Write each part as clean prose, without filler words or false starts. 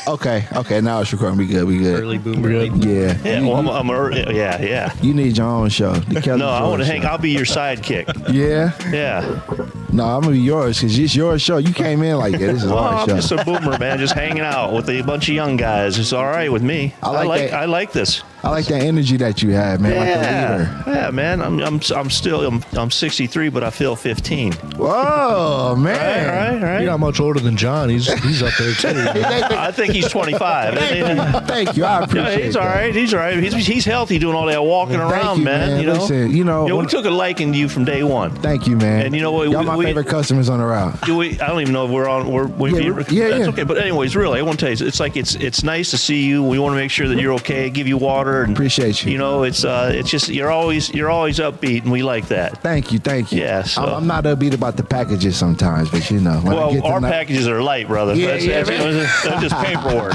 Okay. Now it's recording. We good. Early boomer. Yeah. Yeah, well, I'm early. Yeah. You need your own show. No, I want to hang. I'll be your sidekick. Yeah. Yeah. No, I'm gonna be yours because it's your show. You came in like this is our I'm show. just a boomer, man, just hanging out with a bunch of young guys. It's all right with me. I like this. I like that energy that you have, man. Like a leader. Yeah, man. I'm 63, but I feel 15. Whoa, man. Right. You're not much older than John. He's up there too. I think he's 25. Thank you. I appreciate He's all right. He's all right. He's healthy doing all that walking around, man. Listen, we took a liking to you from day one. Thank you, man. And you know what? Y'all my favorite customers on the route. I don't even know if we're on. That's okay. But anyways, really, I want to tell you, it's like it's nice to see you. We want to make sure that you're okay. Give you water. And, appreciate you. It's just you're always upbeat, and we like that. Thank you. Yeah. So. I'm not upbeat about the packages sometimes, but our packages are light, brother. That's just paperwork.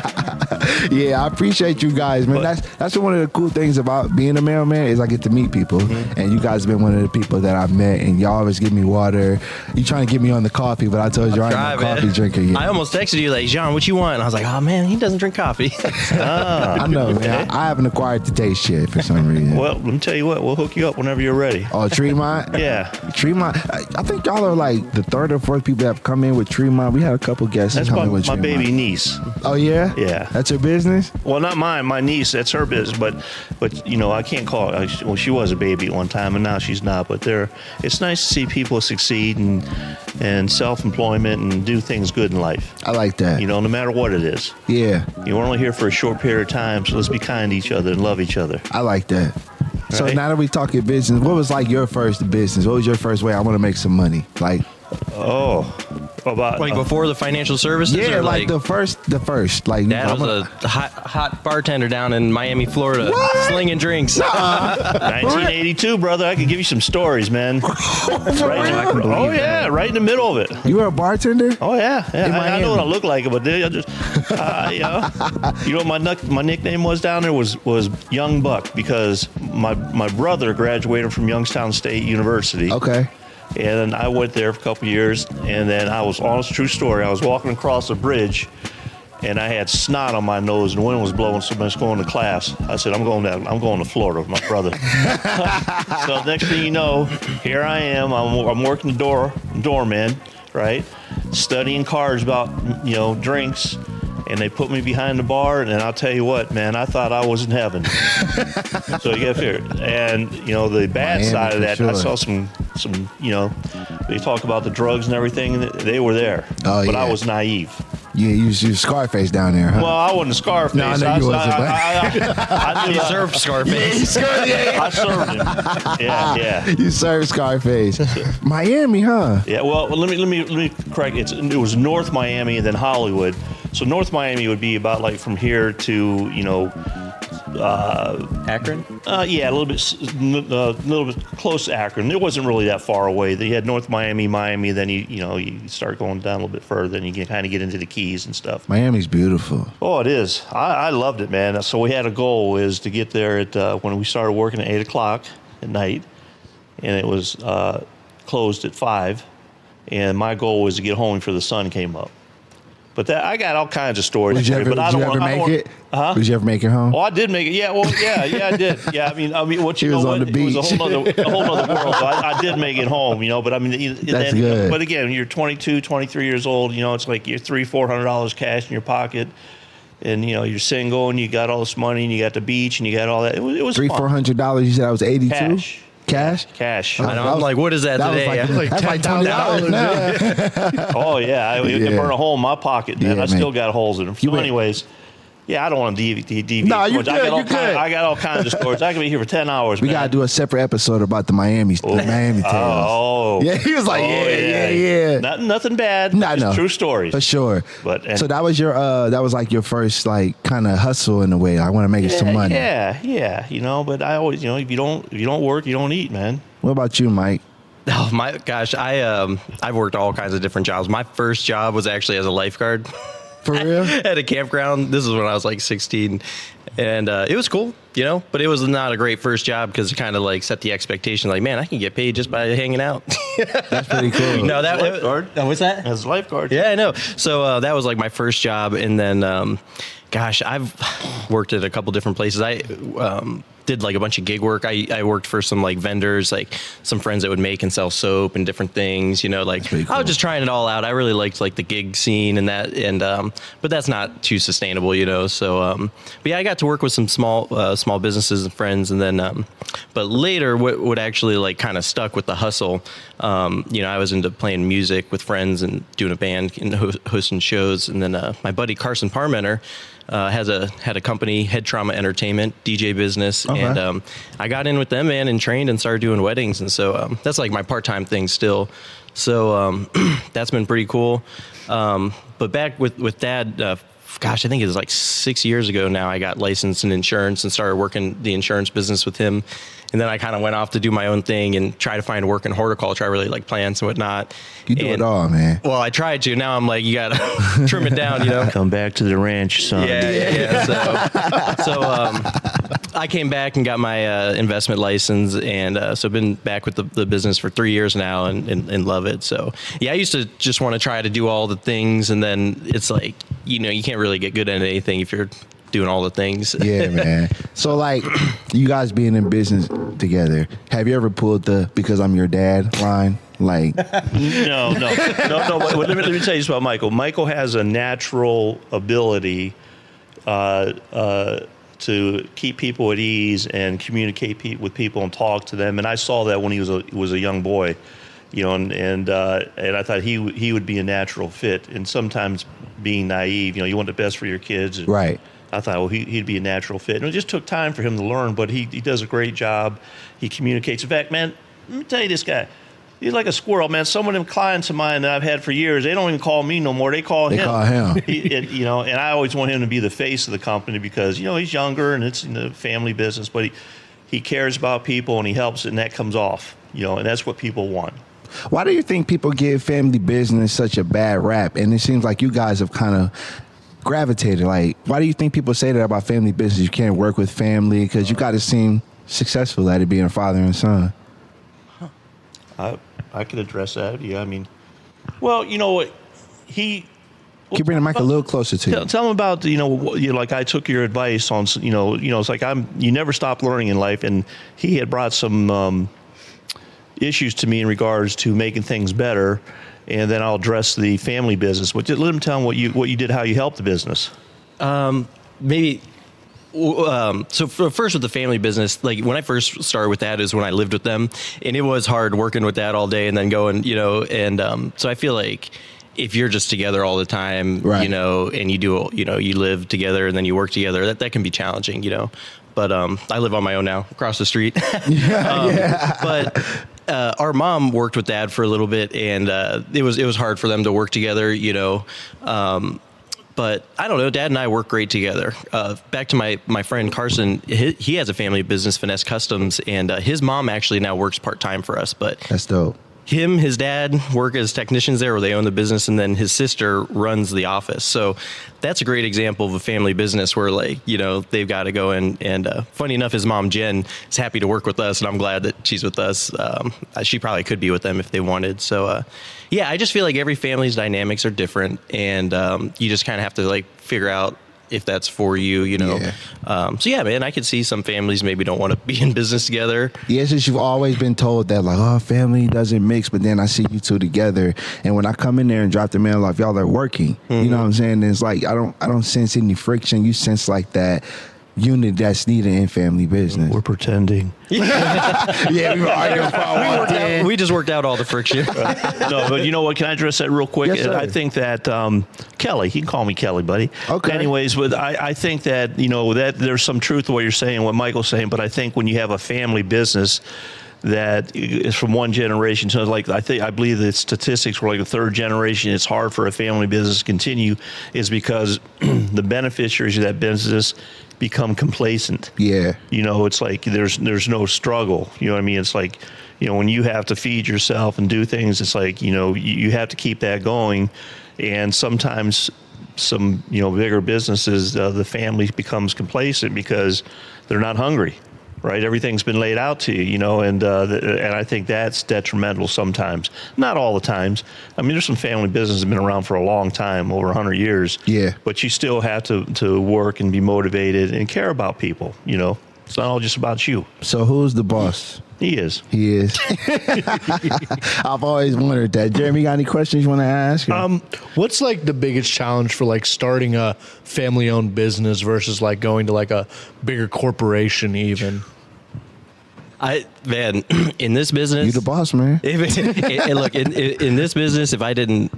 Yeah, I appreciate you guys, man. That's one of the cool things about being a mailman is I get to meet people, and you guys have been one of the people that I've met, and y'all always give me water. You trying to get me on the coffee, but I told you I ain't no coffee drinker yet. I almost texted you like, Jean, what you want? And I was like, oh man, he doesn't drink coffee. I know, man. I haven't acquired the taste yet for some reason. Well, let me tell you what, we'll hook you up whenever you're ready. Oh, Tremont? Yeah. Tremont. I think y'all are like the third or fourth people that have come in with Tremont. We had a couple guests That's come in with my Tremont. baby niece. Oh, yeah? Yeah. That's her business? Well, not mine. My niece, that's her business. But I can't call it. Well, she was a baby at one time, and now she's not. But it's nice to see people succeed and self-employment and do things good in life. I like that. No matter what it is. Yeah. You're only here for a short period of time, so let's be kind to each other and love each other. I like that. So Right? now that we talking business, what was like your first business? What was your first way? I want to make some money. Like, about Like before the financial services? yeah, or like the first. Like, Dad was a hot bartender down in Miami, Florida, slinging drinks. 1982, brother. I could give you some stories, man. Right in the middle of it. You were a bartender? Oh yeah. I know what I Miami. look like, but I just, what my nickname was down there was Young Buck because my brother graduated from Youngstown State University. Okay. And I went there for a couple of years, and then I was, honest, true story, I was walking across a bridge, and I had snot on my nose, and the wind was blowing, so I was going to class. I said, I'm going to Florida with my brother. So next thing you know, here I am. I'm working the doorman, right? Studying cards about, drinks. And they put me behind the bar, and I'll tell you what, man, I thought I was in heaven. So you got to figure. And, the bad Miami, side of that, sure. I saw some, they talk about the drugs and everything, and they were there. Oh, but yeah. I was naive. Yeah, you Scarface down there, huh? Well, I wasn't a Scarface. No, I know you wasn't, but- I He served Scarface. I served him. Yeah. You served Scarface. Miami, huh? Yeah, well, let me correct. It was North Miami and then Hollywood. So North Miami would be about like from here to Akron? Yeah, a little bit close to Akron. It wasn't really that far away. They had North Miami, then you start going down a little bit further, then you can kind of get into the Keys and stuff. Miami's beautiful. Oh, it is. I loved it, man. So we had a goal is to get there at when we started working at 8:00 at night, and it was closed at 5. And my goal was to get home before the sun came up. But I got all kinds of stories. Did you ever make it? Huh? Did you ever make it home? Oh, I did make it. Yeah, well, yeah, I did. Yeah, I mean, what He was on the beach. It was a whole other world. So I did make it home, But I mean, That's good. But again, you're 22, 23 years old. It's like you're $300-400 cash in your pocket, and you're single, and you got all this money, and you got the beach, and you got all that. It was $300-400. You said I was 82. Cash. I know. I'm like, what is that today? That's like $20 now. Oh yeah, it burned a hole in my pocket, man. Yeah, I still got holes in them. So, anyways. Yeah, I don't want to deviate. No, you're good. I got all kinds of stories. I could be here for 10 hours. We got to do a separate episode about the Miami tales. Yeah, he was like, yeah. Nothing bad. Just true stories. For sure. So that was like your first like kind of hustle in a way. I want to make some money. Yeah. But I always, if you don't work, you don't eat, man. What about you, Mike? Oh my gosh, I've worked all kinds of different jobs. My first job was actually as a lifeguard. For real? At a campground. This is when I was like 16. And it was cool, you know, but it was not a great first job because it kind of like set the expectation like, man, I can get paid just by hanging out. That's pretty cool. No, that lifeguard. What's that? As a lifeguard. Yeah, I know. So that was like my first job. And then, gosh, I've worked at a couple different places. I did like a bunch of gig work. I worked for some like vendors, like some friends that would make and sell soap and different things, you know, like cool. I was just trying it all out. I really liked like the gig scene and that, and but that's not too sustainable, you know. So but yeah, I got to work with some small businesses and friends, and then but later what actually like kind of stuck with the hustle, you know, I was into playing music with friends and doing a band and hosting shows, and then my buddy Carson Parmenter had a company, Head Trauma Entertainment, DJ business, and I got in with them, man, and trained and started doing weddings, and so that's like my part-time thing still. So that's been pretty cool. But back with Dad, gosh, I think it was like 6 years ago now, I got licensed in insurance and started working the insurance business with him. And then I kind of went off to do my own thing and try to find work in horticulture. I really like plants and whatnot. You do it all, man. Well, I tried to. Now I'm like, you got to trim it down, you know. Come back to the ranch, son. Yeah. So I came back and got my investment license, and so I've been back with the business for 3 years now and love it. So yeah, I used to just want to try to do all the things, and then it's like, you know, you can't really get good at anything if you're doing all the things. Yeah, man. So like, you guys being in business together, have you ever pulled the "because I'm your dad" line? Like, No. Let me tell you this about Michael. Michael has a natural ability to keep people at ease and communicate with people and talk to them. And I saw that when he was a young boy, you know, and I thought he would be a natural fit. And sometimes being naive, you know, you want the best for your kids. And right. I thought, well, he'd be a natural fit. And it just took time for him to learn, but he does a great job. He communicates. In fact, man, let me tell you this guy. He's like a squirrel, man. Some of them clients of mine that I've had for years, they don't even call me no more. They call him. You know, and I always want him to be the face of the company because, you know, he's younger and it's in the family business, but he cares about people and he helps, and that comes off, you know, and that's what people want. Why do you think people give family business such a bad rap? And it seems like you guys have kind of gravitated. Like, why do you think people say that about family business? You can't work with family because you got to seem successful at it, being a father and son. I could address that. Yeah, I mean, well, you know what, Keep bringing the mic a little closer to you. Tell him about, you know, like I took your advice on, you know, it's like you never stop learning in life, and he had brought some issues to me in regards to making things better, and then I'll address the family business. But let him tell him what you did, how you helped the business. Maybe. So first with the family business, like when I first started with that is when I lived with them, and it was hard working with that all day and then going, you know, and so I feel like if you're just together all the time, right, you know, and you do, you know, you live together and then you work together, that can be challenging, you know. But I live on my own now, across the street. But our mom worked with Dad for a little bit, and it was hard for them to work together, you know. But I don't know, Dad and I work great together. Back to my friend Carson, he has a family business, Finesse Customs, and his mom actually now works part-time for us. But that's dope. His dad work as technicians there, where they own the business, and then his sister runs the office. So that's a great example of a family business where, like, you know, they've got to go in. And funny enough, his mom, Jen, is happy to work with us, and I'm glad that she's with us. She probably could be with them if they wanted. So, yeah, I just feel like every family's dynamics are different, and you just kind of have to, like, figure out if that's for you, you know. Yeah. So yeah, man, I could see some families maybe don't want to be in business together. Yeah, it's just you've always been told that, like, oh, family doesn't mix, but then I see you two together, and when I come in there and drop the mail off, y'all are working. Mm-hmm. You know what I'm saying? And it's like I don't sense any friction. You sense like that unity that's needed in family business. We're pretending. Yeah, we were arguing. We just worked out all the friction. No, but you know what? Can I address that real quick? Yes, sir. I think that Kelly, he can call me Kelly, buddy. Okay. Anyways, but I think that, you know, that there's some truth to what you're saying, what Michael's saying, but I think when you have a family business that is from one generation to, like, I believe the statistics were like the third generation, it's hard for a family business to continue, is because the beneficiaries of that business become complacent. Yeah. You know, it's like there's no struggle. You know what I mean? It's like, you know, when you have to feed yourself and do things, it's like, you know, you have to keep that going. And sometimes some bigger businesses, the family becomes complacent because they're not hungry, right? Everything's been laid out to you, and I think that's detrimental sometimes. Not all the times. I mean, there's some family businesses that have been around for a long time, over 100 years. Yeah. But you still have to work and be motivated and care about people. It's not all just about you. So who's the boss? He is. He is. I've always wondered that. Jeremy, got any questions you want to ask? What's like the biggest challenge for like starting a family-owned business versus like going to like a bigger corporation even? In this business, You the boss, man. Look, in this business, if I didn't,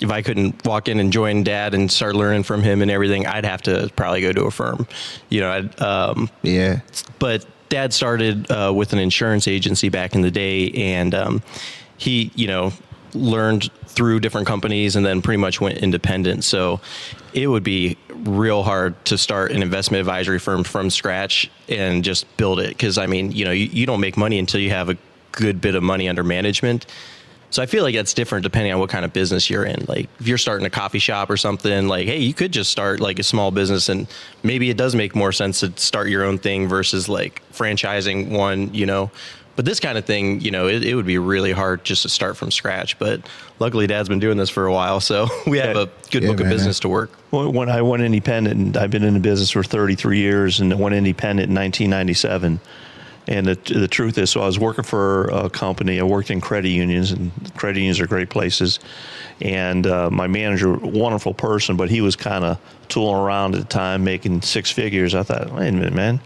if I couldn't walk in and join Dad and start learning from him and everything, I'd have to probably go to a firm. Yeah. But Dad started with an insurance agency back in the day, and he, learned through different companies and then pretty much went independent. So it would be real hard to start an investment advisory firm from scratch and just build it. Because, I mean, you don't make money until you have a good bit of money under management. So I feel like that's different depending on what kind of business you're in. Like if you're starting a coffee shop or something, like, hey, you could just start like a small business, and maybe it does make more sense to start your own thing versus like franchising one, But this kind of thing, it would be really hard just to start from scratch. But luckily, Dad's been doing this for a while, so we have a good book of business to work. Well, when I went independent, and I've been in the business for 33 years, and I went independent in 1997. And the truth is, so I was working for a company. I worked in credit unions, and credit unions are great places. And my manager, wonderful person, but he was kind of tooling around at the time, making six figures. I thought, wait a minute, man,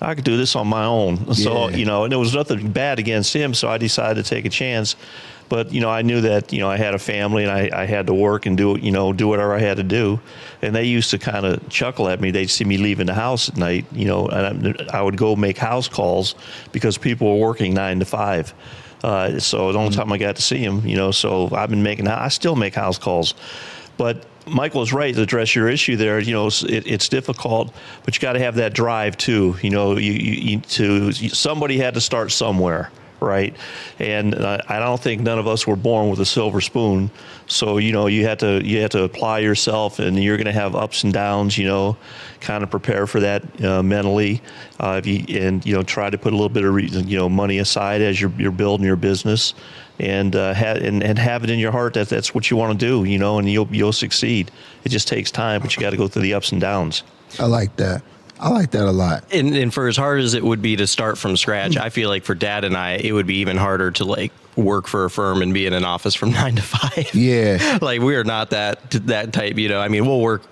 I could do this on my own. Yeah. So, and there was nothing bad against him, so I decided to take a chance. But, I knew that, I had a family and I had to work and do whatever I had to do. And they used to kind of chuckle at me. They'd see me leaving the house at night, and I would go make house calls because people were working 9 to 5. So the only time I got to see them, so I still make house calls. But Michael's right to address your issue there. It's difficult, but you got to have that drive too. Somebody had to start somewhere. Right. And I don't think none of us were born with a silver spoon. So, you have to apply yourself, and you're going to have ups and downs, kind of prepare for that mentally. Try to put a little bit of, money aside as you're building your business, and have it in your heart that that's what you want to do, and you'll succeed. It just takes time, but you got to go through the ups and downs. I like that. I like that a lot. And for as hard as it would be to start from scratch, I feel like for Dad and I, it would be even harder to like work for a firm and be in an office from 9 to 5. Yeah. Like we are not that type, I mean, we'll work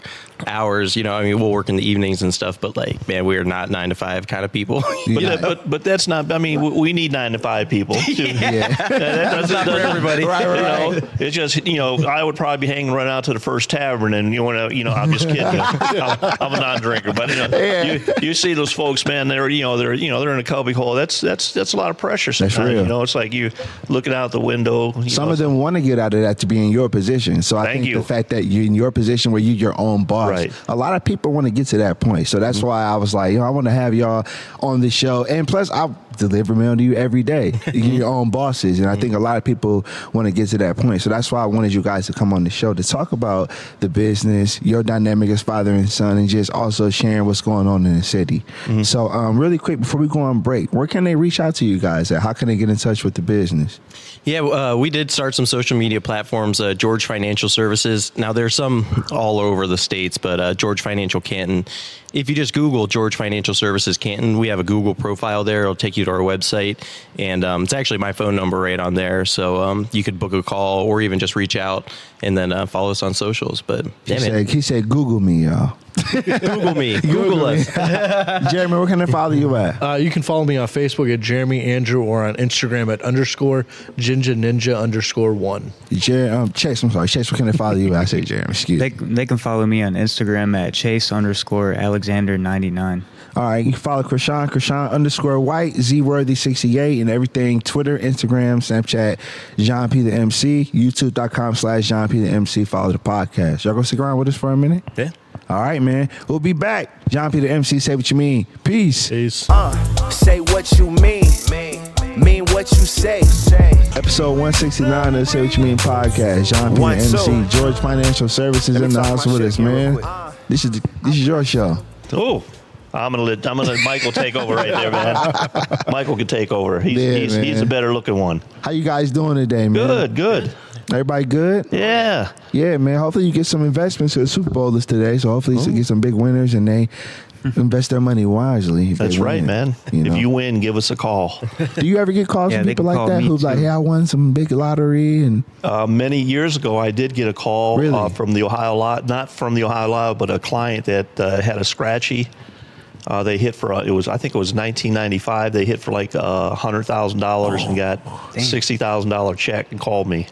hours, we'll work in the evenings and stuff, but like, man, we are not 9 to 5 kind of people. But that's not, I mean, we need 9 to 5 people too. Yeah. That's not for everybody. Right. It's just, I would probably be hanging right out to the first tavern, and I'm just kidding. I'm a non-drinker, but you see those folks, man, they're in a cubby hole. That's a lot of pressure sometimes. That's real. It's like you looking out the window. Some of them want to get out of that to be in your position. So I think the fact that you're in your position where you're your own boss, right. A lot of people want to get to that point. So that's why I was like, I want to have y'all on the show. And plus, I'll deliver mail to you every day. You're your own bosses. And I think a lot of people want to get to that point. So that's why I wanted you guys to come on the show to talk about the business, your dynamic as father and son, and just also sharing what's going on in the city. So really quick, before we go on break, where can they reach out to you guys at? How can they get in touch with the business? Yeah, we did start some social media platforms, George Financial Services. Now, there's some all over the states, but George Financial Canton. If you just Google George Financial Services Canton, we have a Google profile there. It'll take you to our website, and it's actually my phone number right on there. So you could book a call or even just reach out and then follow us on socials. But he said, Google me, y'all. Google me. Google us. Jeremy, where can I follow you at? You can follow me on Facebook at Jeremy Andrew or on Instagram at _JinjaNinja_1. Chase, I'm sorry. Chase, where can I follow you at? I say Jeremy, excuse me. They can follow me on Instagram at Chase_Alexander99. All right, you can follow Krishan _White, ZWorthy68, and everything, Twitter, Instagram, Snapchat, Jean P the MC, YouTube.com/Jean P the MC. Follow the podcast. Y'all gonna stick around with us for a minute? Yeah. All right, man. We'll be back. John P the MC, say what you mean. Peace. Peace. Say what you mean. mean what you say. Episode 169 of the Say What You Mean podcast. Jean, One, the two. MC. George Financial Services in the talk house my with shit us, here real man. quick. This is your show. Oh, I'm gonna let Michael take over right there, man. Michael can take over. He's a better looking one. How you guys doing today, man? Good. Everybody good? Yeah. Yeah, man. Hopefully you get some investments. The Super Bowl is today, so hopefully you get some big winners and they invest their money wisely. if That's they right, win, man. you know? If you win, give us a call. Do you ever get calls Yeah, from they people can like call that me who's like, too. hey, I won some big lottery and Many years ago, I did get a call Really? from the Ohio Lot, not from the Ohio Lot, but a client that had a scratchy. They hit for I think it was 1995. They hit for like $100,000 and got $60,000 check and called me.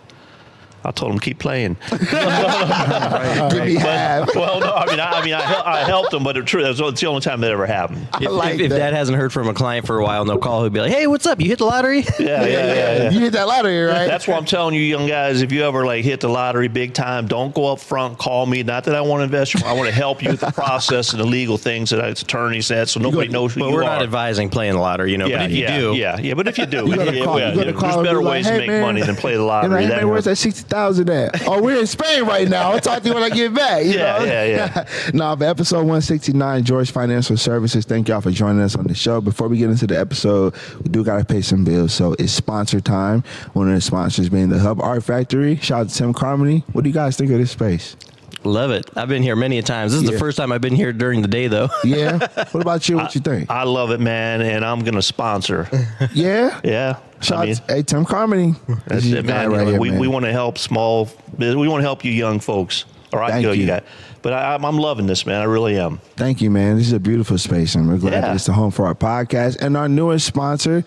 I told him keep playing. give me half. Well, no, I helped them, but it's the only time that ever happened. If Dad hasn't heard from a client for a while, and they'll call, he'll be like, "Hey, what's up? You hit the lottery?" Yeah. You hit that lottery, right? That's why I'm telling you, young guys, if you ever like hit the lottery big time, don't go up front, call me. Not that I want to invest, I want to help you with the process and the legal things that it's attorneys said, so nobody knows who But you we're are. not advising playing the lottery, but if you do, yeah. But if you do, You gotta call there's and better be like, ways hey, to make man. money than play the You're lottery. like, hey, man, where's that 60,000 at? Oh, we're in Spain right now. I'll talk to you when I get back. You know? Yeah. No, but episode 169, George Financial Services. Thank y'all for joining us on the show. Before we get into the episode, we do got to pay some bills. So it's sponsor time. One of the sponsors being the Hub Art Factory. Shout out to Tim Carmody. What do you guys think of this space? love it. I've been here many a times. This is the first time I've been here during the day, though. Yeah. What about you? What you think? I love it, man, and I'm gonna sponsor. Yeah. Yeah. Shout out to Tim Carmody. That's it, man. Right here, we man. want to help small. We want to help you young folks. All right, Thank you. guys. But I'm loving this, man. I really am. Thank you, man. This is a beautiful space, and we're glad that it's the home for our podcast and our newest sponsor,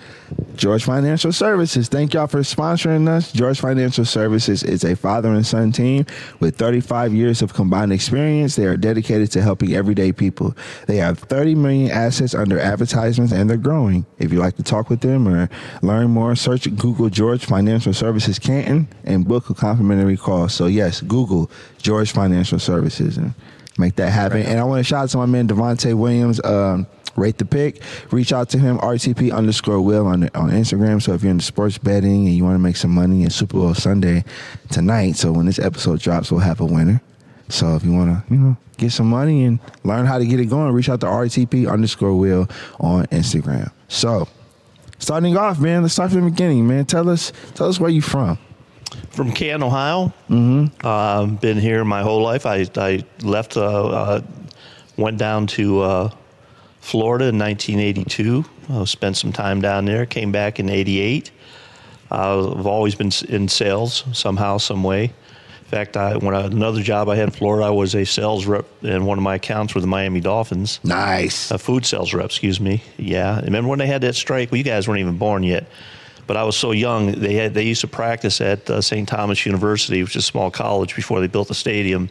George Financial Services. Thank y'all for sponsoring us. George Financial Services is a father and son team with 35 years of combined experience. They are dedicated to helping everyday people. They have 30 million assets under advertisements, and they're growing. If you'd like to talk with them or learn more, search Google George Financial Services Canton and book a complimentary call. So, yes, Google George Financial Services and make that happen. And I want to shout out to my man Devontae Williams, Rate the Pick. Reach out to him, RTP_Will on Instagram. So if you're into sports betting and you want to make some money, in Super Bowl Sunday tonight. So when this episode drops, we'll have a winner. So if you want to, get some money and learn how to get it going, reach out to RTP_Will on Instagram. So starting off, man, let's start from the beginning, man. Tell us where you from. From Canton, Ohio. Mm-hmm. Been here my whole life. I left, went down to Florida in 1982. Spent some time down there. Came back in '88. I've always been in sales somehow, some way. In fact, another job I had in Florida, I was a sales rep, and one of my accounts were the Miami Dolphins. Nice. A food sales rep, excuse me. Yeah. Remember when they had that strike? Well, you guys weren't even born yet. But I was so young, they used to practice at St. Thomas University, which is a small college, before they built the stadium.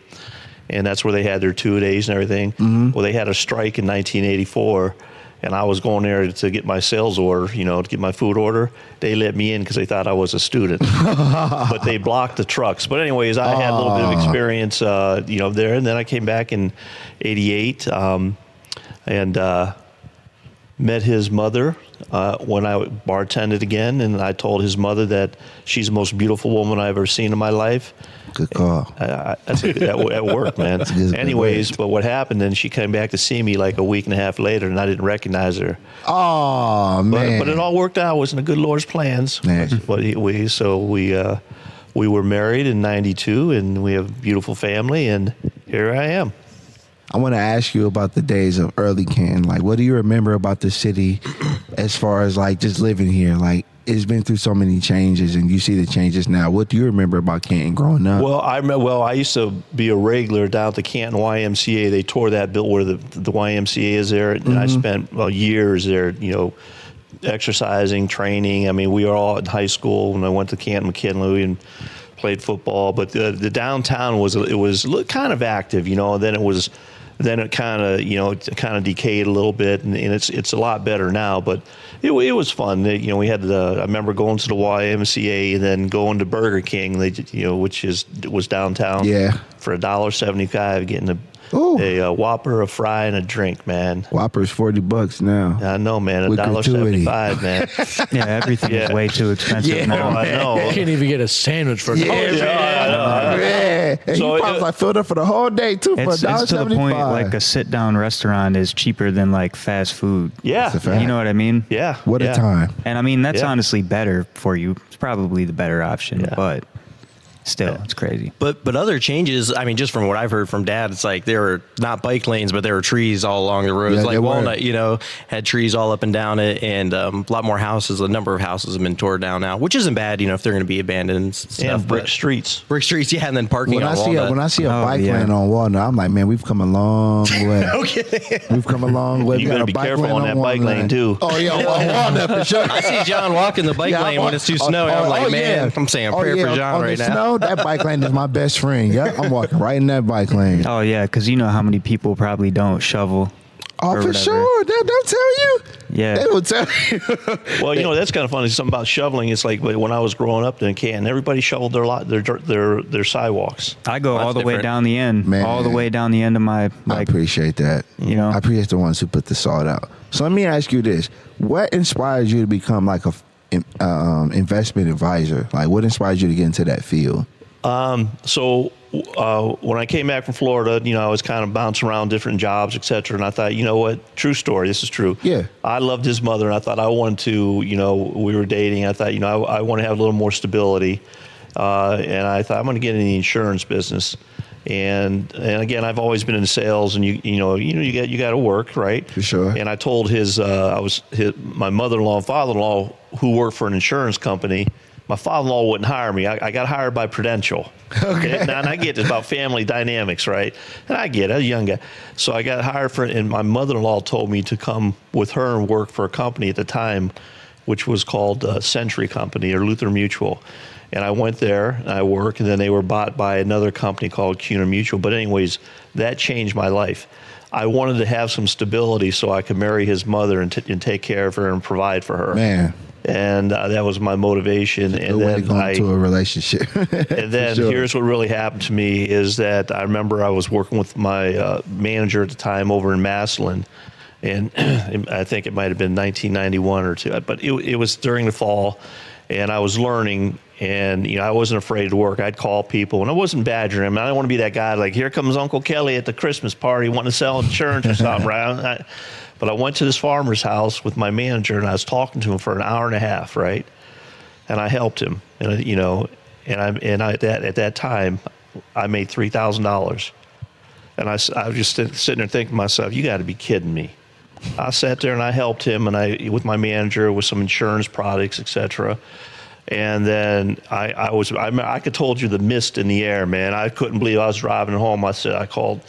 And that's where they had their 2 days and everything. Mm-hmm. Well, they had a strike in 1984, and I was going there to get my sales order, to get my food order. They let me in because they thought I was a student. But they blocked the trucks. But anyways, I had a little bit of experience, there. And then I came back in '88 and met his mother when I bartended again, and I told his mother that she's the most beautiful woman I've ever seen in my life. Good call. That worked, man. Anyways, but what happened, then she came back to see me like a week and a half later, and I didn't recognize her. Oh, man. But it all worked out. It was in the good Lord's plans. Yeah. But we were married in '92, and we have a beautiful family, and here I am. I want to ask you about the days of early Canton. Like, what do you remember about the city as far as, like, just living here? Like, it's been through so many changes, and you see the changes now. What do you remember about Canton growing up? Well, I used to be a regular down at the Canton YMCA. They tore that building where the YMCA is there, and I spent years there, exercising, training. I mean, we were all in high school when I went to Canton McKinley and played football. But the downtown was kind of active, Then it kind of decayed a little bit, and it's a lot better now. But it was fun. We had I remember going to the YMCA and then going to Burger King, which was downtown. Yeah. For $1.75, getting Ooh. a Whopper, a fry, and a drink, man. Whopper's $40 now. I know, man. With gratuity. $1.75, man. Yeah, everything is way too expensive now. I know. You can't even get a sandwich for Yeah, $1. Yeah. And So you probably like filled up for the whole day too for It's to the point $1.75. like a sit-down restaurant is cheaper than like fast food. Yeah. That's a fact. You know what I mean? Yeah. What yeah. a time. And I mean, that's Yeah. honestly better for you. It's probably the better option, Yeah. but still, it's crazy. But other changes, I mean, just from what I've heard from Dad, it's like there were not bike lanes, but there were trees all along the roads. Yeah, like there were. Walnut, had trees all up and down it, and a lot more houses. A number of houses have been torn down now, which isn't bad, if they're going to be abandoned and stuff. And brick but- streets. Brick streets, yeah, and then parking When on I Walnut. see a Oh, bike yeah. lane on Walnut, I'm like, man, we've come a long way. Okay. We've come a long way. You We got better a be bike careful lane on that bike Walnut. lane, too. Oh yeah, on Walnut for sure. I see John walking the bike Yeah, lane when it's too snowy. I'm like, man, I'm saying a prayer for John on right the now. Snow, that bike lane is my best friend. Yeah, I'm walking right in that bike lane. Oh yeah, because you know how many people probably don't shovel. Oh, or for whatever. sure. They'll tell you. Yeah. They will tell you. Well, that's kind of funny. Something about shoveling. It's like when I was growing up in Canton, everybody shoveled their sidewalks. I go Well, all the that's way different. down the end, Man. all the way down the end of my I like. appreciate that. I appreciate the ones who put the salt out. So let me ask you this: what inspires you to become like a investment advisor? Like, what inspires you to get into that field? So when I came back from Florida, I was kind of bouncing around different jobs, et cetera. And I thought, you know what? True story. This is true. Yeah. I loved his mother, and I thought I wanted to, we were dating. I thought, I want to have a little more stability. And I thought I'm going to get in the insurance business. And again, I've always been in sales, and you got to work, right? For sure. And I told my mother-in-law and father-in-law who worked for an insurance company. My father-in-law wouldn't hire me. I got hired by Prudential. Okay. And I get this about family dynamics, right? And I get it. I was a young guy. So I got hired and my mother-in-law told me to come with her and work for a company at the time, which was called Century Company or Luther Mutual. And I went there and I worked, and then they were bought by another company called CUNA Mutual. But anyways, that changed my life. I wanted to have some stability so I could marry his mother and take care of her and provide for her. Man, And that was my motivation. good way to go into a relationship. And then here's what really happened to me is that I remember I was working with my manager at the time over in Massillon, and I think it might have been 1991 or two, but it was during the fall, and I was learning, and I wasn't afraid to work. I'd call people, and I wasn't badgering them. I didn't want to be that guy like, here comes Uncle Kelly at the Christmas party wanting to sell insurance or something, right? But I went to this farmer's house with my manager, and I was talking to him for an hour and a half, right? And I helped him, and at that time, I made $3,000, and I was just sitting there thinking to myself, you got to be kidding me. I sat there and I helped him, and with my manager with some insurance products, etc. And then I could told you the mist in the air, man. I couldn't believe I was driving home. I called.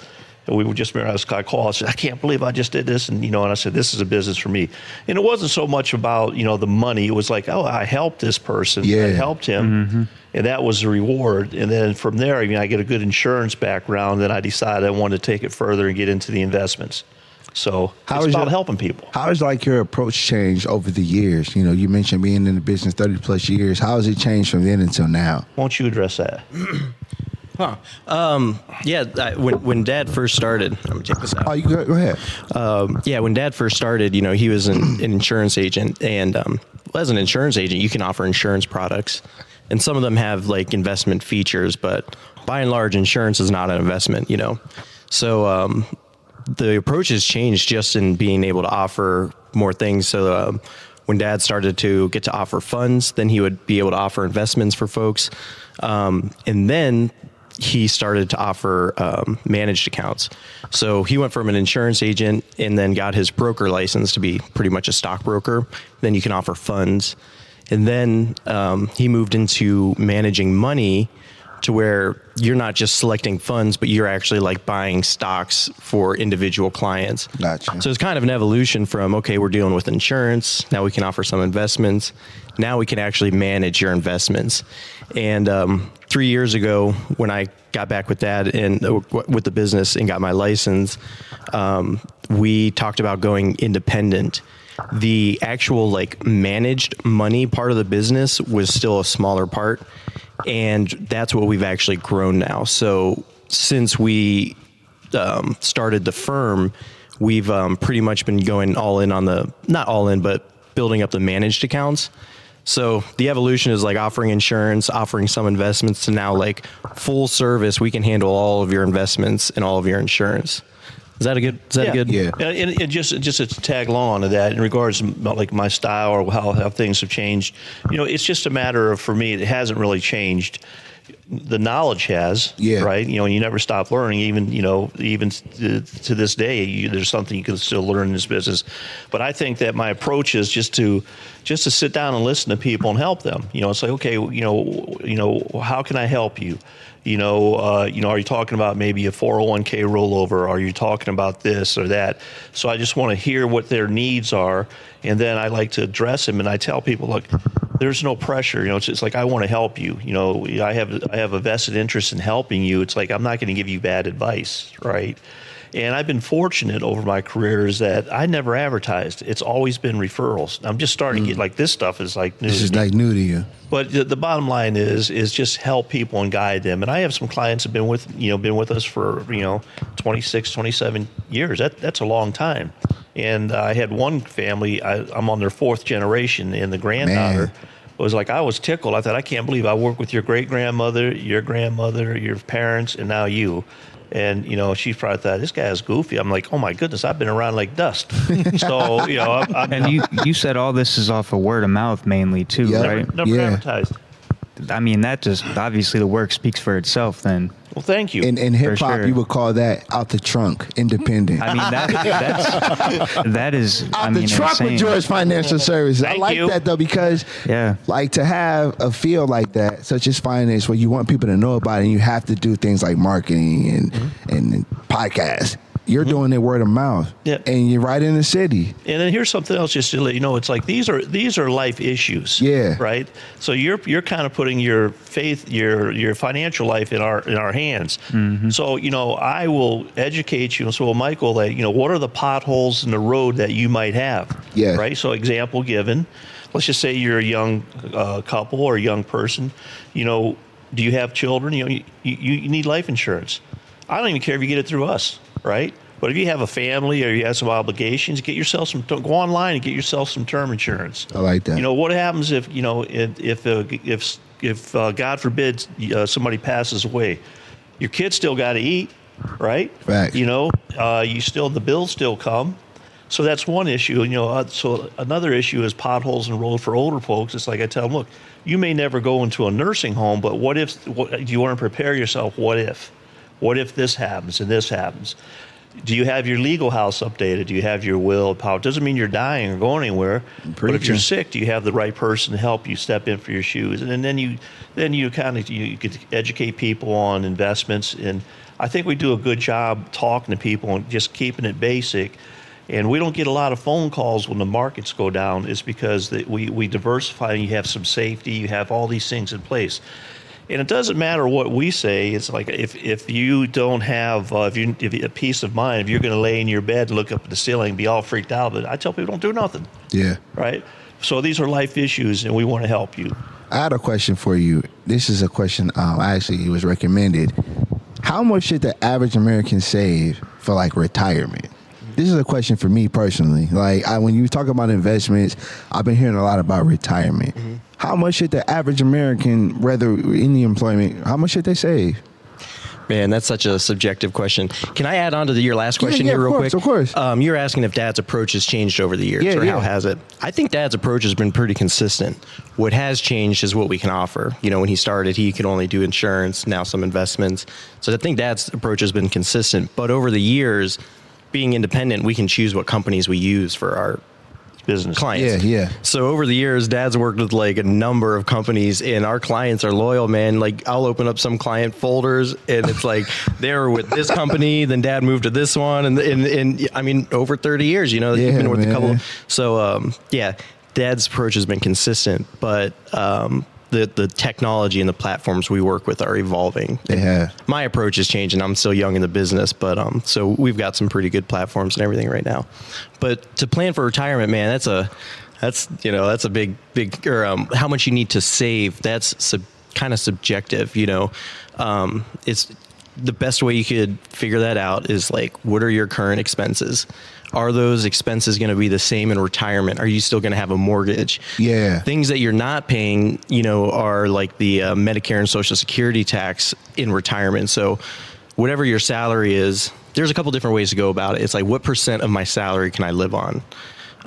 We were just married. I called. I said, I can't believe I just did this, and I said, this is a business for me. And it wasn't so much about the money. It was like, oh, I helped this person. Yeah. I helped him, and that was the reward. And then from there, I get a good insurance background. Then I decided I wanted to take it further and get into the investments. So it's about helping people. How has your approach changed over the years? You mentioned being in the business 30 plus years. How has it changed from then until now? Why don't you address that? When Dad first started, let me take this out. Oh, you go ahead. When Dad first started, he was an insurance agent, and as an insurance agent, you can offer insurance products, and some of them have investment features, but by and large, insurance is not an investment. So the approach has changed just in being able to offer more things. So when Dad started to get to offer funds, then he would be able to offer investments for folks, and then he started to offer managed accounts. So he went from an insurance agent and then got his broker license to be pretty much a stockbroker. Then you can offer funds. And then he moved into managing money to where you're not just selecting funds, but you're actually buying stocks for individual clients. Gotcha. So it's kind of an evolution from, okay, we're dealing with insurance. Now we can offer some investments. Now we can actually manage your investments. And 3 years ago, when I got back with Dad and with the business and got my license, we talked about going independent. The actual managed money part of the business was still a smaller part. And that's what we've actually grown now. So since we started the firm, we've pretty much been going all in on not all in, but building up the managed accounts. So the evolution is like offering insurance, offering some investments, to now like full service. We can handle all of your investments and all of your insurance. Is that a good? Yeah. And just to tag along to that, in regards to like my style or how things have changed, it's just a matter of, for me, it hasn't really changed. The knowledge has, right? And you never stop learning. Even to this day, there's something you can still learn in this business. But I think that my approach is just to sit down and listen to people and help them. It's like, okay, how can I help you? Are you talking about maybe a 401k rollover? Are you talking about this or that? So I just want to hear what their needs are, and then I like to address them. And I tell people, look, there's no pressure. It's like, I want to help you. I have a vested interest in helping you. It's like, I'm not going to give you bad advice, right? And I've been fortunate over my careers that I never advertised. It's always been referrals. I'm just starting to get like, this stuff is like new. This is like new to you. But the bottom line is just help people and guide them. And I have some clients that have been with us for 26, 27 years. That's a long time. And I had one family. I'm on their 4th generation, and the granddaughter was like, I was tickled. I thought, I can't believe I worked with your great grandmother, your parents, and now you. And, she probably thought, this guy is goofy. I'm like, oh, my goodness, I've been around like dust. So, And you said all this is off of word of mouth mainly, too, right? Never advertised. I mean, that just, obviously the work speaks for itself then. Well, thank you. In hip hop, sure. you would call that out the trunk, independent. I mean, that is, out the trunk insane. with George Financial Services. I like that though, because like to have a field like that, such as finance, where you want people to know about it, and you have to do things like marketing and podcasts. You're doing it word of mouth, and you're right in the city. And then here's something else, just to let you know. It's like these are life issues, right? So you're kind of putting your faith, your financial life in our hands. Mm-hmm. So I will educate you. So Michael, that what are the potholes in the road that you might have? Yeah. Right. So example given, let's just say you're a young couple or a young person. Do you have children? You need life insurance. I don't even care if you get it through us. Right? But if you have a family or you have some obligations, go online and get yourself some term insurance. I like that. What happens if God forbid somebody passes away? Your kids still got to eat, right? Facts. The bills still come. So that's one issue. So another issue is potholes in the road for older folks. It's like I tell them, look, you may never go into a nursing home, but do you want to prepare yourself? What if? What if this happens and this happens? Do you have your legal house updated? Do you have your will? It doesn't mean you're dying or going anywhere. But if you're sick, do you have the right person to help you step in for your shoes? And then you could educate people on investments. And I think we do a good job talking to people and just keeping it basic. And we don't get a lot of phone calls when the markets go down. It's because we diversify and you have some safety. You have all these things in place. And it doesn't matter what we say. It's like if you don't have if you a peace of mind, if you're going to lay in your bed, look up at the ceiling, and be all freaked out, but I tell people don't do nothing. Yeah. Right. So these are life issues, and we want to help you. I had a question for you. This is a question actually it was recommended. How much should the average American save for like retirement? This is a question for me personally. Like when you talk about investments, I've been hearing a lot about retirement. Mm-hmm. How much should the average American, whether in the employment, how much should they save? Man, that's such a subjective question. Can I add on to your last question here real quick? Of course. You're asking if Dad's approach has changed over the years, or how has it? I think Dad's approach has been pretty consistent. What has changed is what we can offer. When he started, he could only do insurance, now some investments. So I think Dad's approach has been consistent. But over the years, being independent, we can choose what companies we use for our business clients. Yeah. So over the years, Dad's worked with like a number of companies, and our clients are loyal, man. Like I'll open up some client folders, and it's like they were with this company, then Dad moved to this one, and I mean over 30 years, you've been with a couple. So Dad's approach has been consistent, but the technology and the platforms we work with are evolving. Yeah. My approach is changing. I'm still young in the business, but so we've got some pretty good platforms and everything right now. But to plan for retirement, man, that's a big or how much you need to save. That's kind of subjective. It's the best way you could figure that out is like, what are your current expenses? Are those expenses going to be the same in retirement? Are you still going to have a mortgage? Yeah. Things that you're not paying, are like the Medicare and Social Security tax in retirement. So whatever your salary is, there's a couple different ways to go about it. It's like, what % of my salary can I live on?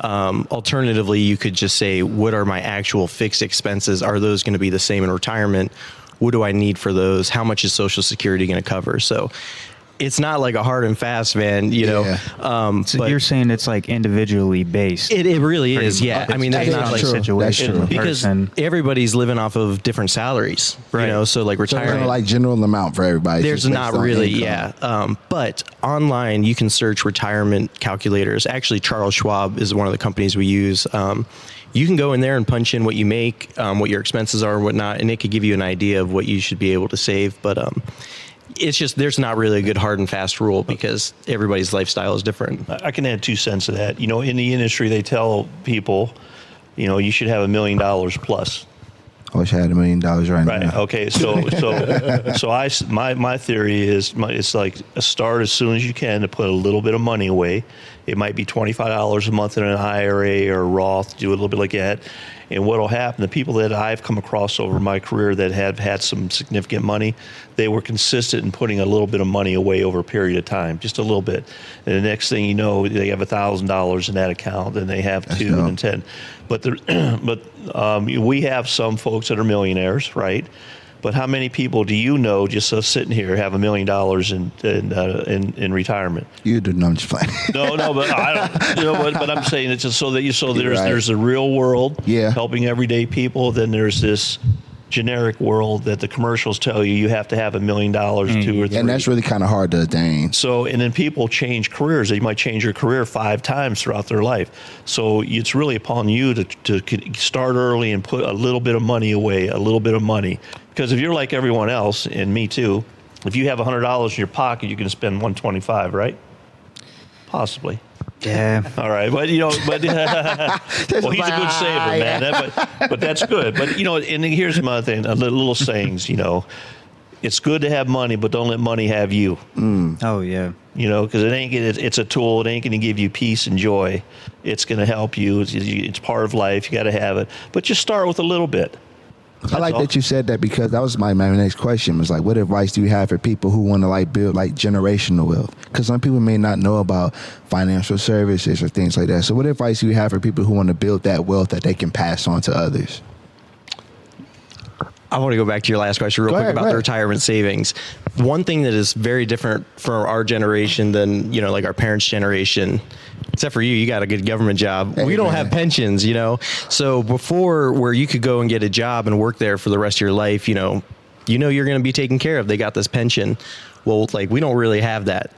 Alternatively, you could just say, what are my actual fixed expenses? Are those going to be the same in retirement? What do I need for those? How much is Social Security going to cover? So it's not like a hard and fast, man, So you're saying it's like individually based. It really is, yeah. I mean, it's not like true. situation That's true. because everybody's living off of different salaries, Right. So like So there's retirement. no like general amount for everybody. It's There's just not based on really, income. but online you can search retirement calculators. Actually, Charles Schwab is one of the companies we use. You can go in there and punch in what you make, what your expenses are and whatnot, and it could give you an idea of what you should be able to save. But it's just, there's not really a good hard and fast rule because everybody's lifestyle is different. I can add 2 cents to that. In the industry, they tell people, you should have $1 million plus. I wish I had $1 million right now. Okay. So my theory is it's like a start as soon as you can to put a little bit of money away. It might be $25 a month in an IRA or Roth, do a little bit like that. And what will happen, the people that I've come across over my career that have had some significant money, they were consistent in putting a little bit of money away over a period of time, just a little bit. And the next thing you know, they have $1,000 in that account, and they have That's 2 dope. and 10. But we have some folks that are millionaires, right? But how many people do you know, just us sitting here, have $1 million in retirement? You do. No, I'm just playing. No, but I don't. But I'm saying it's just so that there's right. there's a real world, Yeah. helping everyday people. Then there's this generic world that the commercials tell you have to have $1 million, 2 or 3. And that's really kind of hard to attain. So, and then people change careers. They might change your career 5 times throughout their life. So it's really upon you to start early and put a little bit of money away, a little bit of money. Because if you're like everyone else, and me too, if you have $100 in your pocket, you can spend $125, right? Possibly. Yeah. All right, but well, he's a good saver, man. But that's good. But and here's my thing: little sayings. It's good to have money, but don't let money have you. Oh yeah. Because it's a tool. It ain't going to give you peace and joy. It's going to help you. It's part of life. You got to have it, but just start with a little bit. I like that you said that because that was my next question was like, what advice do you have for people who want to like build like generational wealth? Because some people may not know about financial services or things like that. So what advice do you have for people who want to build that wealth that they can pass on to others? I want to go back to your last question real quick about the retirement savings. One thing that is very different for our generation than, like our parents' generation, except for you got a good government job. We don't have pensions, So before, where you could go and get a job and work there for the rest of your life, you're going to be taken care of. They got this pension. Well, like we don't really have that,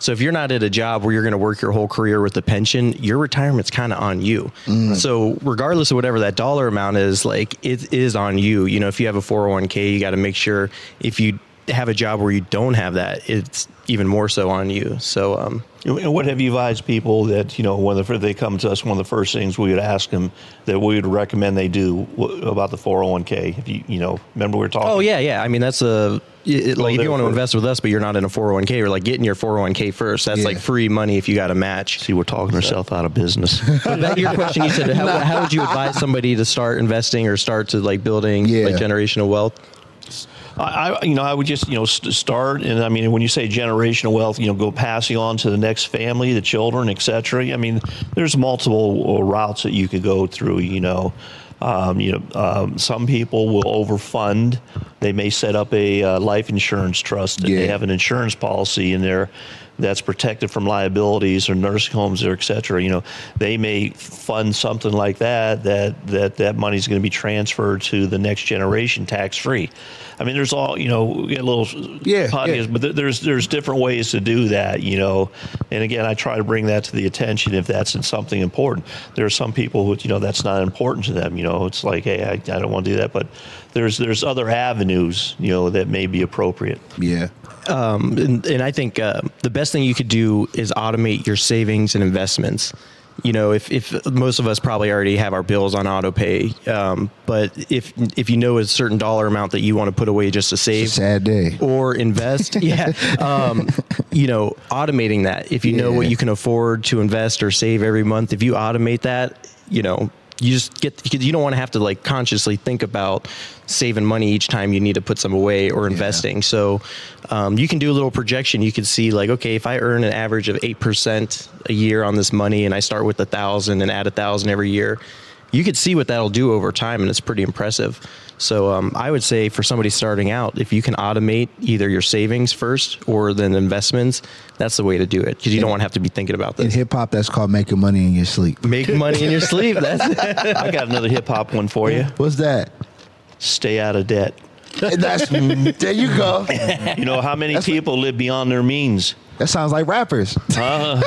So if you're not at a job where you're going to work your whole career with the pension, your retirement's kind of on you. So regardless of whatever that dollar amount is, like it is on you. If you have a 401k, you got to make sure if you have a job where you don't have that, it's even more so on you. So, And what have you advised people that, when they come to us, one of the first things we would ask them that we would recommend they do about the 401k? If remember we were talking? Oh, yeah. I mean, that's if you want to invest with us, but you're not in a 401k, or like getting your 401k first, that's like free money if you got a match. See, we're talking ourselves out of business. But back to your question, you said, how would you advise somebody to start investing or start to like building like generational wealth? I would just, start. And I mean, when you say generational wealth, go passing on to the next family, the children, et cetera. I mean, there's multiple routes that you could go through, some people will overfund. They may set up a life insurance trust and they have an insurance policy in there that's protected from liabilities or nursing homes or et cetera. They may fund something like that money's going to be transferred to the next generation tax free. I mean, there's all, we get a little podcast, but there's different ways to do that, and again, I try to bring that to the attention if that's something important. There are some people who, that's not important to them, it's like, hey, I don't want to do that, but there's other avenues, that may be appropriate. Yeah. And I think the best thing you could do is automate your savings and investments. you know, if most of us probably already have our bills on auto pay, but if you know a certain dollar amount that you want to put away just to save, it's a sad day, or invest, you know, automating that. If you know what you can afford to invest or save every month, if you automate that, you know, you just get, because you don't want to have to like consciously think about saving money each time you need to put some away or investing. So you can do a little projection. You can see like, okay, if I earn an average of 8% a year on this money and I start with 1,000 and add 1,000 every year, you could see what that'll do over time, and it's pretty impressive. So I would say for somebody starting out, if you can automate either your savings first or then investments, that's the way to do it, because you don't want to have to be thinking about this. In hip hop, that's called making money in your sleep. Make money in your sleep. That's I got another hip hop one for you. What's that? Stay out of debt. That's there you go. You know how many people live beyond their means? That sounds like rappers. No,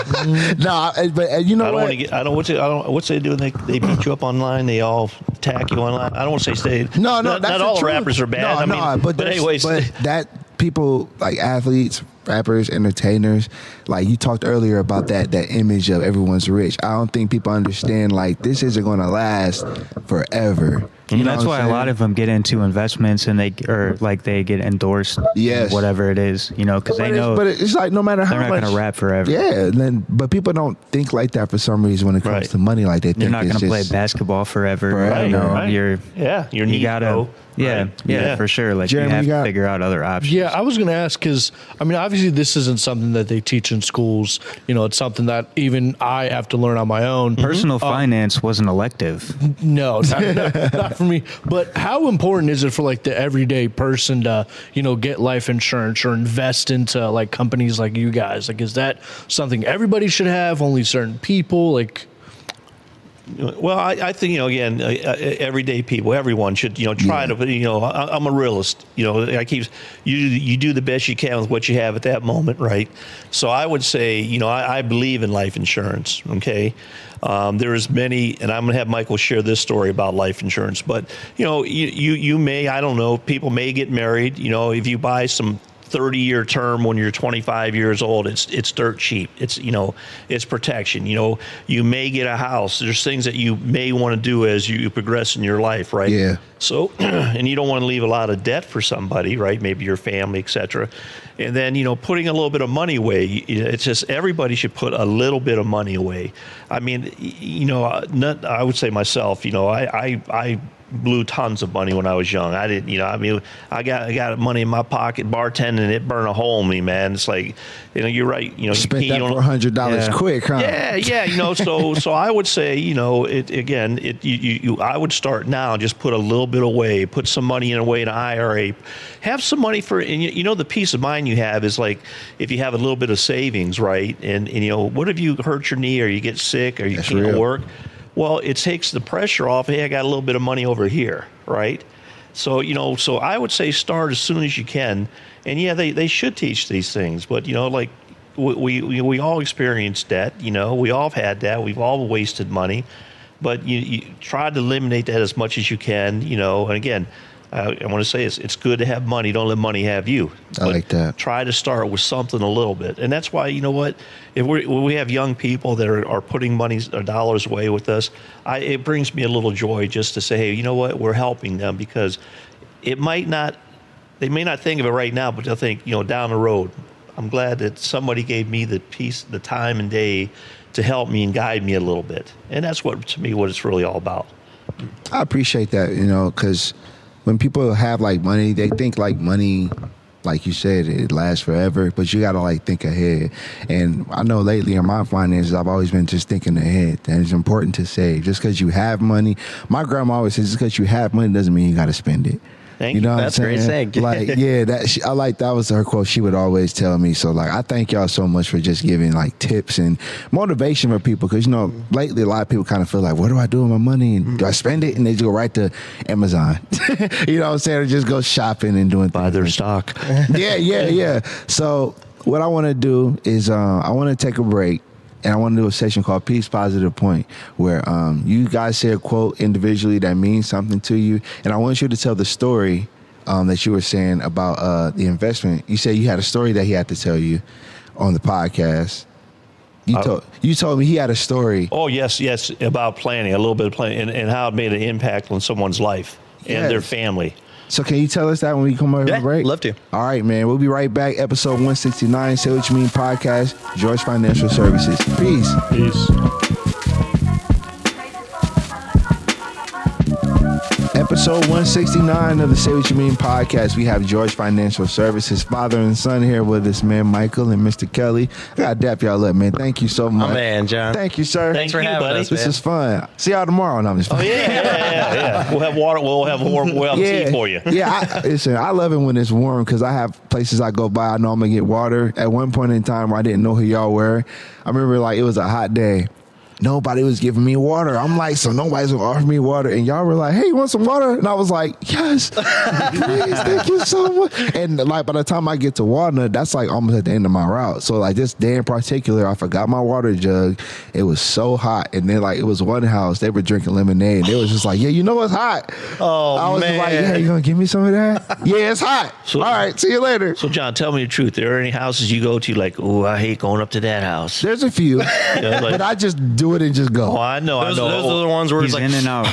but you know what? What's they do? They beat you up online. They all attack you online. I don't want to say stay. No, not that's all the truth. rappers are bad. But anyways, but that people like athletes, rappers, entertainers, like you talked earlier about that image of everyone's rich. I don't think people understand like this isn't going to last forever. You know that's why a lot of them get into investments and they get endorsed. Yes. Whatever it is, you know, because they know. But it's like no matter how they're much. not going to rap forever. Yeah, but people don't think like that for some reason when it comes to money. Like they think you're not going to play just basketball forever. Right, You know, right. you gotta. Yeah, for sure. Like Jeremy, you have to figure out other options. Yeah, I was going to ask because, I mean, obviously this isn't something that they teach in schools. You know, it's something that even I have to learn on my own. Personal finance was an elective. No, not for me. But how important is it for like the everyday person to, you know, get life insurance or invest into like companies like you guys? Like, is that something everybody should have? Only certain people? Like, well, I think, you know, again, everyday people, everyone should, you know, try to, you know, I'm a realist, you know, you do the best you can with what you have at that moment, right? So I would say, you know, I believe in life insurance, okay? There's many, and I'm going to have Michael share this story about life insurance, but, you know, you may, I don't know, people may get married, you know, if you buy some 30-year term when you're 25 years old, it's dirt cheap. It's, you know, it's protection. You know, you may get a house. There's things that you may want to do as you progress in your life, right? Yeah. So, and you don't want to leave a lot of debt for somebody, right? Maybe your family, et cetera. And then, you know, putting a little bit of money away, it's just everybody should put a little bit of money away. I mean, you know, I would say myself, you know, I blew tons of money when I was young. I didn't, you know, I mean, I got money in my pocket bartending, it burned a hole in me, man. It's like, you know, you're right. You know, spent that for $100 quick, huh? Yeah. You know, so I would say, you know, I would start now, just put a little bit away, put some money in away in an IRA, have some money for, and you know, the peace of mind you have is like, if you have a little bit of savings, right? And you know, what if you hurt your knee or you get sick or you can't work? Well, it takes the pressure off. Hey, I got a little bit of money over here, right? So, you know, so I would say start as soon as you can. And yeah, they should teach these things. But, you know, like we all experience debt, you know, we all have had that. We've all wasted money. But you try to eliminate that as much as you can, you know. And again, I want to say it's good to have money. Don't let money have you. I like that. Try to start with something a little bit. And that's why, you know what, if we have young people that are putting money or dollars away with us, it brings me a little joy just to say, hey, you know what, we're helping them, because they may not think of it right now, but they'll think, you know, down the road, I'm glad that somebody gave me the time and day to help me and guide me a little bit. And that's what it's really all about. I appreciate that, you know, because when people have like money, they think like money, like you said, it lasts forever, but you got to like think ahead. And I know lately in my finances, I've always been just thinking ahead. And it's important to save. Just because you have money, my grandma always says, just because you have money doesn't mean you got to spend it. Thank you. Know That's what I'm great saying. Like, yeah, that was her quote. She would always tell me. So, like, I thank y'all so much for just giving like tips and motivation for people. Because, you know, lately a lot of people kind of feel like, what do I do with my money? And do I spend it? And they just go right to Amazon. You know what I'm saying? Or just go shopping and doing Buy their stock. Yeah. So what I want to do is I want to take a break. And I want to do a section called Peace Positive Point, where you guys say a quote individually that means something to you. And I want you to tell the story that you were saying about the investment. You said you had a story that he had to tell you on the podcast. You told me he had a story. Oh, yes, about planning, a little bit of planning, and how it made an impact on someone's life and their family. So can you tell us that when we come over the break? Love to. All right, man. We'll be right back. Episode 169, Say What You Mean podcast, George Financial Services. Peace. Episode 169 of the Say What You Mean podcast. We have George Financial Services, father and son here with us, man, Michael and Mr. Kelly. I gotta dap y'all up, man. Thank you so much. Oh, man, John. Thank you, sir. Thanks for having us, This man. is fun. See y'all tomorrow. No, I'm just Oh, yeah. We'll have water. We'll have tea for you. Listen, I love it when it's warm because I have places I go by. I know I'm gonna get water. At one point in time where I didn't know who y'all were, I remember like it was a hot day. Nobody was giving me water. I'm like, so nobody's gonna offer me water. And y'all were like, hey, you want some water? And I was like, yes, please, thank you so much. And like by the time I get to Walnut, that's like almost at the end of my route. So like this day in particular, I forgot my water jug. It was so hot. And then like it was one house, they were drinking lemonade. And they was just like, yeah, you know it's hot. Oh, I was man. like, yeah, you gonna give me some of that? Yeah, it's hot. So- all right, see you later. So, John, tell me the truth. There are any houses you go to like, oh, I hate going up to that house? There's a few, Yeah, like- but I just do it and just go. Oh, I know. Those are the ones where He's it's like, in and out.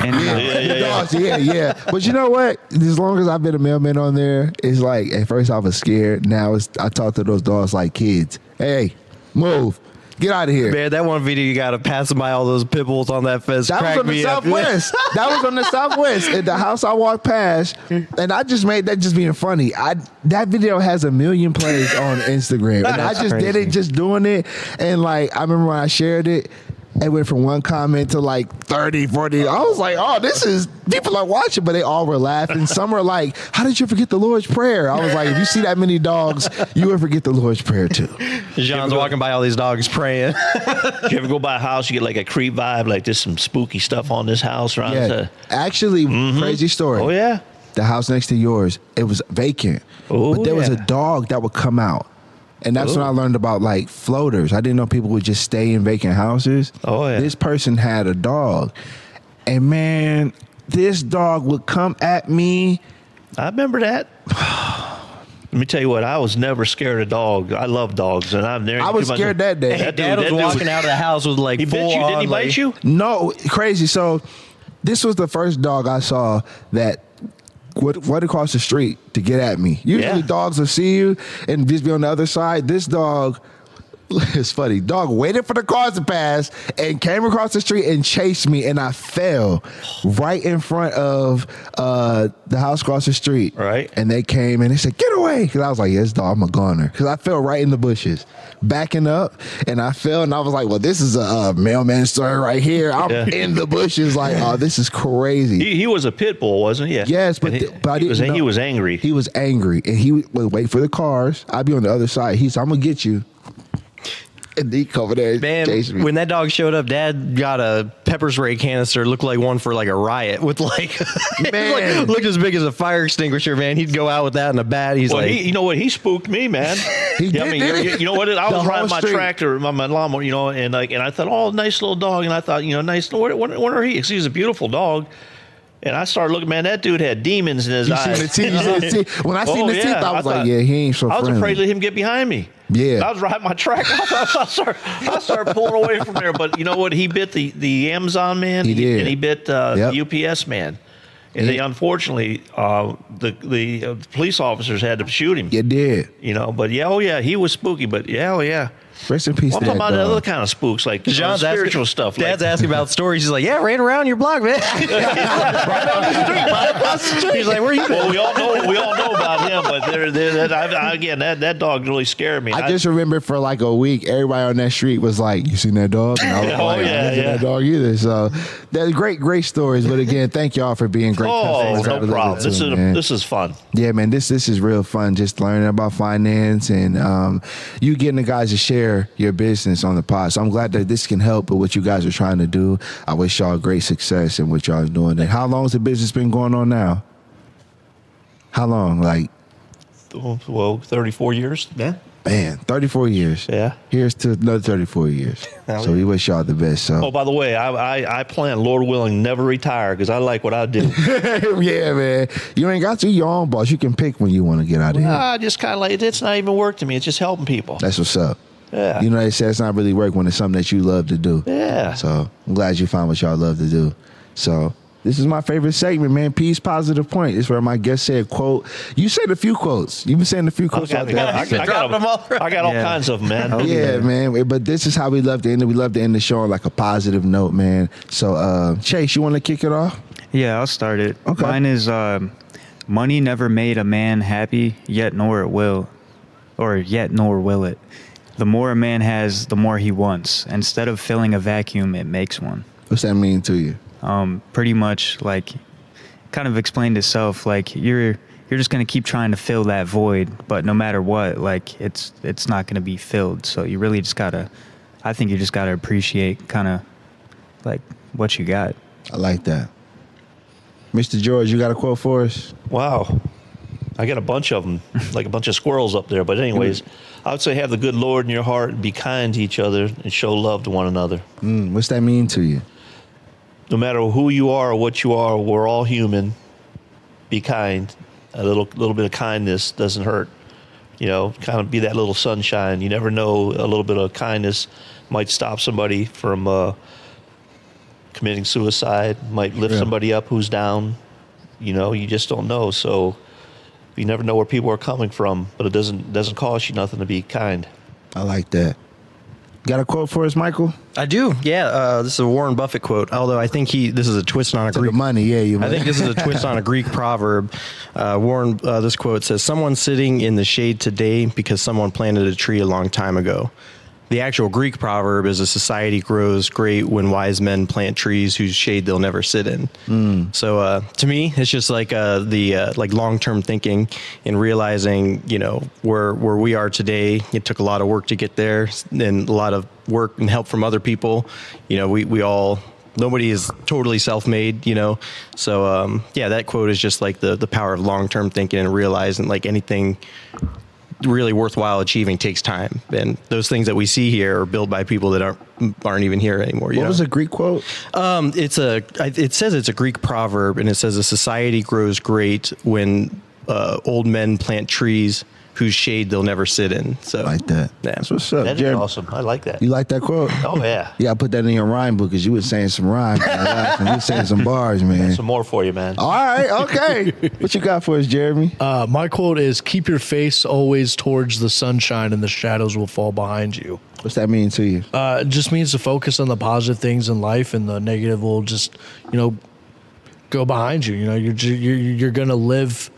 In and out. The dogs, yeah. But you know what? As long as I've been a mailman on there, it's like at first I was scared. Now I talk to those dogs like kids. Hey, move. Get out of here. man, that one video you got to passing by all those pit bulls on that fence. That was on the Southwest. That was on the Southwest. At the house I walked past, and I just made that just being funny. That video has 1 million plays on Instagram, and I just did it just doing it. And like I remember when I shared it, it went from one comment to like 30, 40. I was like, oh, this is, people are watching, but they all were laughing. Some were like, how did you forget the Lord's Prayer? I was like, if you see that many dogs, you would forget the Lord's Prayer too. John's walking by all these dogs praying. Do you ever go by a house, you get like a creep vibe, like there's some spooky stuff on this house around? Yeah, actually, crazy story. Oh, yeah? The house next to yours, it was vacant. Oh, but there was a yeah. dog that would come out. And that's when I learned about like floaters. I didn't know people would just stay in vacant houses. Oh, yeah. This person had a dog. And man, this dog would come at me. I remember that. Let me tell you what, I was never scared of dogs. I love dogs. And I was scared that day. That Dad was walking out of the house with like He bit you? Didn't he bite you? No, crazy. So this was the first dog I saw that went across the street to get at me. Usually dogs will see you and just be on the other side. This dog, it's funny, dog waited for the cars to pass and came across the street and chased me, and I fell right in front of the house across the street. Right. And they came and they said, get away. Because I was like, yeah, this dog, I'm a goner. Because I fell right in the bushes, backing up, and I fell, and I was like, well, this is a mailman story right here. I'm in the bushes like, oh, this is crazy. He was a pit bull, wasn't he? Yeah. Yes, but I didn't know. He was angry. He was angry, and he would wait for the cars. I'd be on the other side. He said, I'm going to get you. And he come over there and chase me. Man, when that dog showed up, Dad got a pepper spray canister, looked like one for like a riot with like, Man. looked as big as a fire extinguisher, man. He'd go out with that in a bat. He's like, you know what? He spooked me, man. He did, I mean, didn't he? you know what? I The was whole riding my street. tractor, my lawnmower, and I thought, oh, nice little dog. And I thought, nice. What are he? 'Cause he's a beautiful dog. And I started looking, man, that dude had demons in his eyes. You seen the teeth? When I seen the teeth, I was like, thought- yeah, he ain't so I was friendly. afraid to let him get behind me. Yeah. I was riding my tractor. I started pulling away from there. But you know what? He bit the Amazon man. He did. And he bit the UPS man. And they unfortunately, the police officers had to shoot him. You did. But he was spooky. But yeah. Rest in peace Well, to I'm that talking about dog. other kind of spooks, like John's spiritual asking, stuff. Dad's asking about stories. He's like, yeah, ran around your block, man. right on the street, right across the street. He's like, where you been? Well, we all know about him, but that dog really scared me. I just remember for like a week, everybody on that street was like, you seen that dog? And I was like, I didn't see that dog either. So that's great stories. But again, thank y'all for being great customers. no problem. This is fun. Yeah, man, this is real fun. Just learning about finance and you getting the guys to share your business on the pod. So I'm glad that this can help with what you guys are trying to do. I wish y'all great success in what y'all are doing. And how long has the business been going on now? How long? Like, Well, 34 years. Yeah. man, 34 years. Yeah. Here's to another 34 years. So we wish y'all the best. So Oh, by the way, I plan, Lord willing, never retire because I like what I do. yeah, man. You ain't got to. Your own boss. You can pick when you want to get out of here. I just kind of like it's not even work to me. It's just helping people. That's what's up. Yeah. You know, they say it's not really work when it's something that you love to do. Yeah. So I'm glad you found what y'all love to do. So this is my favorite segment, man. Peace, positive point. It's where my guest said a quote. You said a few quotes. You've been saying a few quotes out there. I got all kinds of them, man. Yeah, man. But this is how we love to end it. We love to end the show on like a positive note, man. So, Chase, you want to kick it off? Yeah, I'll start it. Okay. Mine is money never made a man happy, yet nor will it. The more a man has, the more he wants. Instead of filling a vacuum, it makes one. What's that mean to you? Pretty much like kind of explained itself. Like you're just gonna keep trying to fill that void, but no matter what, like it's not gonna be filled. So you really just gotta, I think you just gotta appreciate kind of like what you got. I like that. Mr. George, you got a quote for us? Wow. I got a bunch of them, like a bunch of squirrels up there. But anyways, I would say have the good Lord in your heart, be kind to each other, and show love to one another. What's that mean to you? No matter who you are or what you are, we're all human. Be kind. A little bit of kindness doesn't hurt. You know, kind of be that little sunshine. You never know, a little bit of kindness might stop somebody from committing suicide, might lift somebody up who's down. You know, you just don't know. So you never know where people are coming from, but it doesn't cost you nothing to be kind. I like that. Got a quote for us, Michael? I do. Yeah. This is a Warren Buffett quote. Although I think this is a twist on a To Greek. the money, yeah. You I think this is a twist on a Greek proverb. Warren, this quote says, "Someone's sitting in the shade today because someone planted a tree a long time ago." The actual Greek proverb is, "A society grows great when wise men plant trees whose shade they'll never sit in." So to me, it's just like the long-term thinking and realizing, you know, where we are today. It took a lot of work to get there, and a lot of work and help from other people. You know, we all. Nobody is totally self-made, you know. So yeah, that quote is just like the power of long-term thinking and realizing like anything really worthwhile achieving takes time, and those things that we see here are built by people that aren't even here anymore. What was a Greek quote? It says it's a Greek proverb, and it says a society grows great when old men plant trees whose shade they'll never sit in. So Like that. Yeah. That's what's up, That's Jeremy. awesome. I like that. You like that quote? Oh, yeah. Yeah, I put that in your rhyme book because you were saying some rhymes. You were saying some bars, man. Some more for you, man. All right, okay. What you got for us, Jeremy? My quote is, keep your face always towards the sunshine and the shadows will fall behind you. What's that mean to you? It just means to focus on the positive things in life, and the negative will just, you know, go behind you. You know, you're going to live.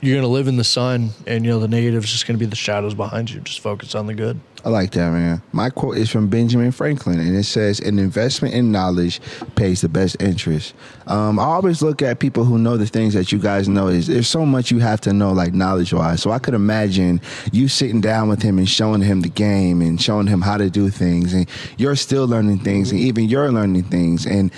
You're going to live in the sun, and, you know, the negative is just going to be the shadows behind you. Just focus on the good. I like that, man. My quote is from Benjamin Franklin, and it says, "An investment in knowledge pays the best interest." I always look at people who know the things that you guys know. There's so much you have to know, like knowledge-wise. So I could imagine you sitting down with him and showing him the game and showing him how to do things, and you're still learning things, and even you're learning things. And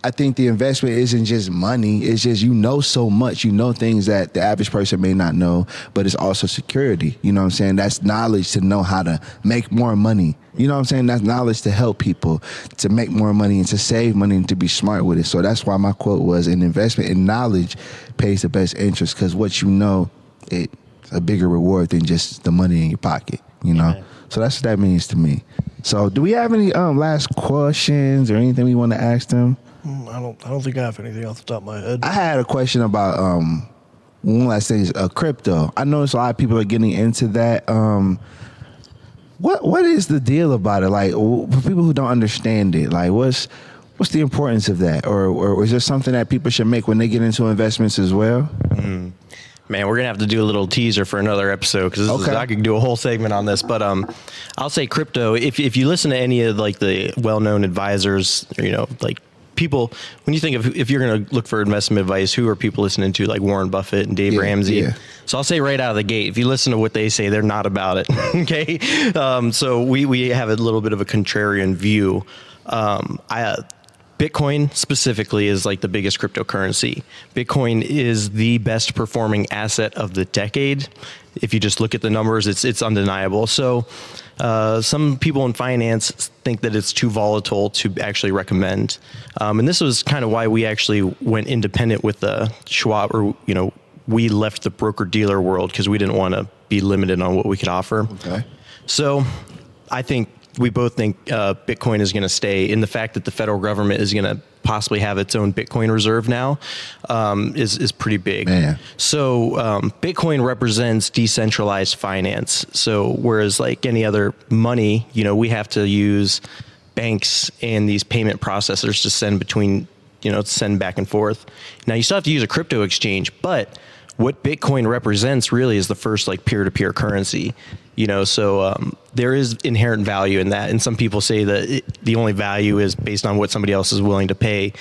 I think the investment isn't just money. It's just, you know, so much. You know things that the average person may not know, but it's also security. You know what I'm saying? That's knowledge to know how to make more money. You know what I'm saying? That's knowledge to help people to make more money and to save money and to be smart with it. So that's why my quote was, "An investment in knowledge pays the best interest," because what you know, it's a bigger reward than just the money in your pocket, you know? Amen. So that's what that means to me. So do we have any last questions or anything we want to ask them? I don't think I have anything off the top of my head. I had a question about one last thing is crypto. I noticed a lot of people are getting into that. What is the deal about it? Like, for people who don't understand it, like what's the importance of that, or is there something that people should make when they get into investments as well? Man, we're gonna have to do a little teaser for another episode because I could do a whole segment on this. But I'll say crypto. If you listen to any of like the well-known advisors, you know, like people, when you think of if you're gonna look for investment advice, who are people listening to? Like Warren Buffett and Dave Ramsey. Yeah. So I'll say right out of the gate, if you listen to what they say, they're not about it. Okay, so we have a little bit of a contrarian view. Bitcoin specifically is like the biggest cryptocurrency. Bitcoin is the best performing asset of the decade. If you just look at the numbers, it's undeniable. So some people in finance think that it's too volatile to actually recommend. And this was kind of why we actually went independent with the Schwab, or, you know, we left the broker dealer world because we didn't want to be limited on what we could offer. Okay. So I think we both think Bitcoin is going to stay, and the fact that the federal government is going to possibly have its own Bitcoin reserve now is pretty big. Man. So Bitcoin represents decentralized finance. So whereas like any other money, we have to use banks and these payment processors to send between, send back and forth. Now you still have to use a crypto exchange, but what Bitcoin represents really is the first like peer-to-peer currency, so there is inherent value in that. And some people say that the only value is based on what somebody else is willing to pay,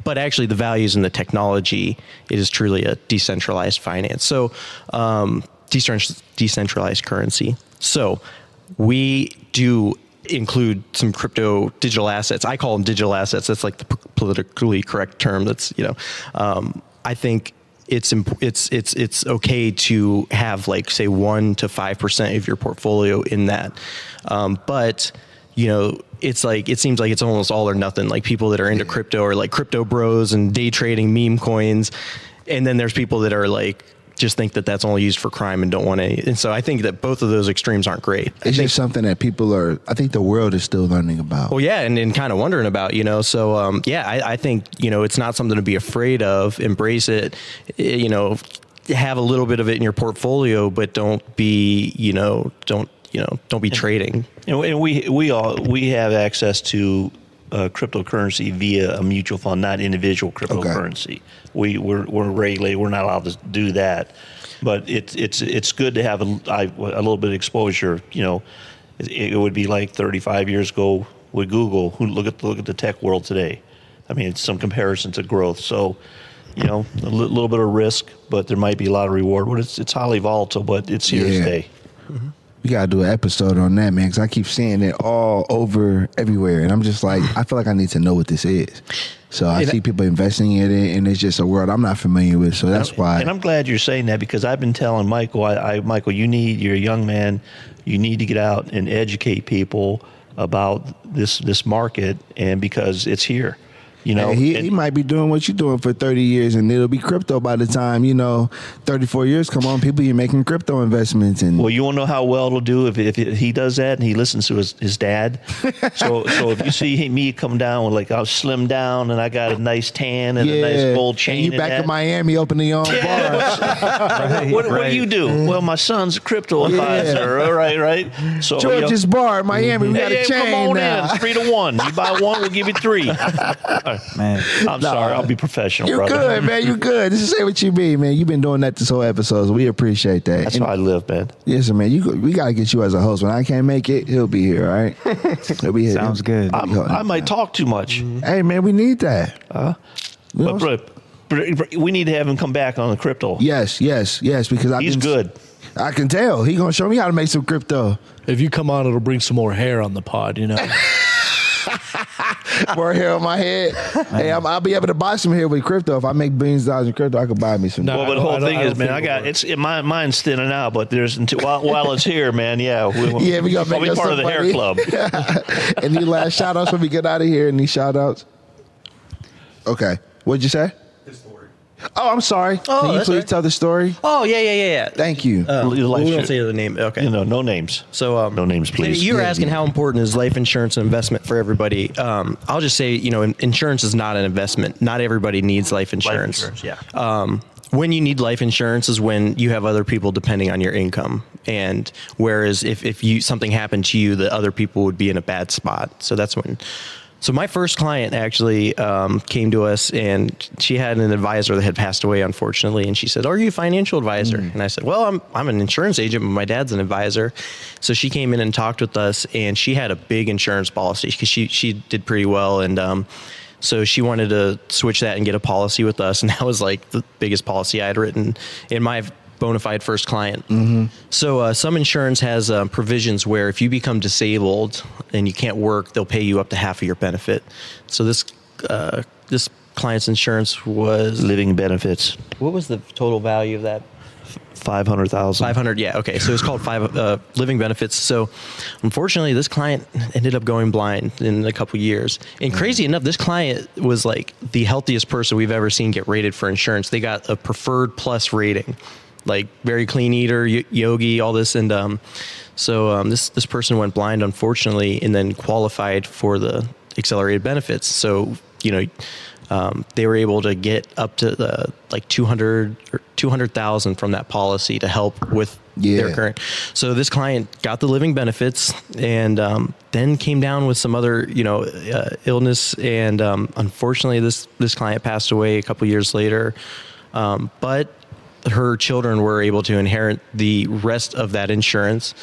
but actually the value is in the technology. It is truly a decentralized finance. So decentralized currency. So we do include some crypto digital assets. I call them digital assets. That's like the politically correct term. That's, I think it's okay to have like say 1 to 5% of your portfolio in that. But it's like, it seems like it's almost all or nothing. Like people that are into crypto are like crypto bros and day trading meme coins. And then there's people that are like, just think that that's only used for crime and don't want to. And so I think that both of those extremes aren't great. It's just something that I think the world is still learning about. Well, yeah, and kind of wondering about, So, I think, it's not something to be afraid of. Embrace it, have a little bit of it in your portfolio, but don't be, don't be trading. And we have access to cryptocurrency via a mutual fund, not individual cryptocurrency. Okay. We're regulated. We're not allowed to do that, but it's good to have a little bit of exposure. It would be like 35 years ago with Google. Look at the tech world today. I mean, it's some comparison to growth. So, a little bit of risk, but there might be a lot of reward. But it's highly volatile, but it's here to stay. Mm-hmm. We gotta do an episode on that, man, because I keep seeing it all over everywhere, and I'm just like, I feel like I need to know what this is. So I see people investing in it, and it's just a world I'm not familiar with. So that's why. And I'm glad you're saying that, because I've been telling Michael, Michael, you're a young man, you need to get out and educate people about this market, and because it's here. He might be doing what you're doing for 30 years, and it'll be crypto by the time 34 years come on. People, you're making crypto investments, and well, you won't know how well it'll do if he does that and he listens to his dad. So if you see me come down with like I'll slim down and I got a nice tan and a nice gold chain, and you back in Miami opening your own bar. What do you do? Well, my son's a crypto advisor. Right. So George's bar in Miami. We got a chain come on now. in, 3 to 1. You buy 1, we'll give you 3. Man, I'm sorry. I'll be professional, You're brother. good, man. You're good. This is say what you mean, man. You've been doing that this whole episode, so we appreciate that. That's how I live, man. Yes, man. We got to get you as a host. When I can't make it, he'll be here, all right? He'll be here. Sounds good. I might talk too much. Hey, man, we need that. But we need to have him come back on the crypto. Yes, because he's good. I can tell. He's going to show me how to make some crypto. If you come on, it'll bring some more hair on the pod, More hair on my head. Hey, I'll be able to buy some hair with crypto. If I make billions of dollars in crypto, I could buy me some. No, but the whole thing is, man, mine's thinning out, but while it's here, man, we gotta make be part of the hair club. Any last shout outs when we get out of here? Any shout outs? Okay. What'd you say? Oh, I'm sorry. Can you please tell the story? Oh, yeah. Thank you. We don't say the name. Okay. No names. So, no names, please. You were asking how important is life insurance and investment for everybody. I'll just say, insurance is not an investment. Not everybody needs life insurance. When you need life insurance is when you have other people depending on your income. And whereas if something happened to you, the other people would be in a bad spot. So that's when. So my first client actually came to us, and she had an advisor that had passed away, unfortunately. And she said, "Are you a financial advisor?" And I said, "Well, I'm an insurance agent, but my dad's an advisor." So she came in and talked with us, and she had a big insurance policy because she did pretty well. And so she wanted to switch that and get a policy with us. And that was like the biggest policy I had written in my bona fide first client. Mm-hmm. So some insurance has provisions where if you become disabled and you can't work, they'll pay you up to half of your benefit. So this client's insurance was living benefits. What was the total value of that? 500,000. 500, yeah, okay. So it's called living benefits. So unfortunately, this client ended up going blind in a couple years. And crazy enough, this client was like the healthiest person we've ever seen get rated for insurance. They got a preferred plus rating. like very clean eater, yogi, all this. And so this person went blind, unfortunately, and then qualified for the accelerated benefits. So, they were able to get up to the like 200,000 from that policy to help with their current. So this client got the living benefits and then came down with some other, illness. And unfortunately, this client passed away a couple years later. But her children were able to inherit the rest of that insurance,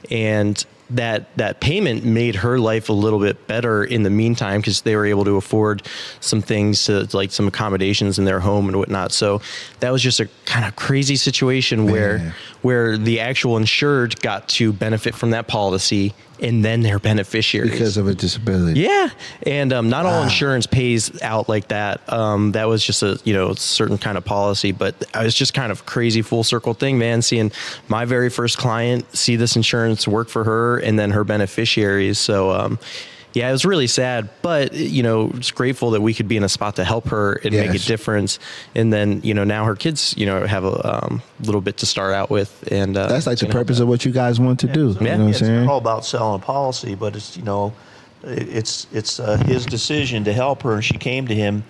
and that payment made her life a little bit better in the meantime, because they were able to afford some things, to like some accommodations in their home and whatnot. So that was just a kind of crazy situation where the actual insured got to benefit from that policy, and then their beneficiaries because of a disability. Yeah, and not all insurance pays out like that. That was just a certain kind of policy, but it was just kind of crazy full circle thing, man. Seeing my very first client see this insurance work for her, and then her beneficiaries. So yeah, it was really sad, but it's grateful that we could be in a spot to help her and make a difference. And then now her kids have a little bit to start out with, and that's like the purpose of what you guys want to do. So, you know what I'm saying? It's not all about selling a policy, but it's it's his decision to help her, and she came to him,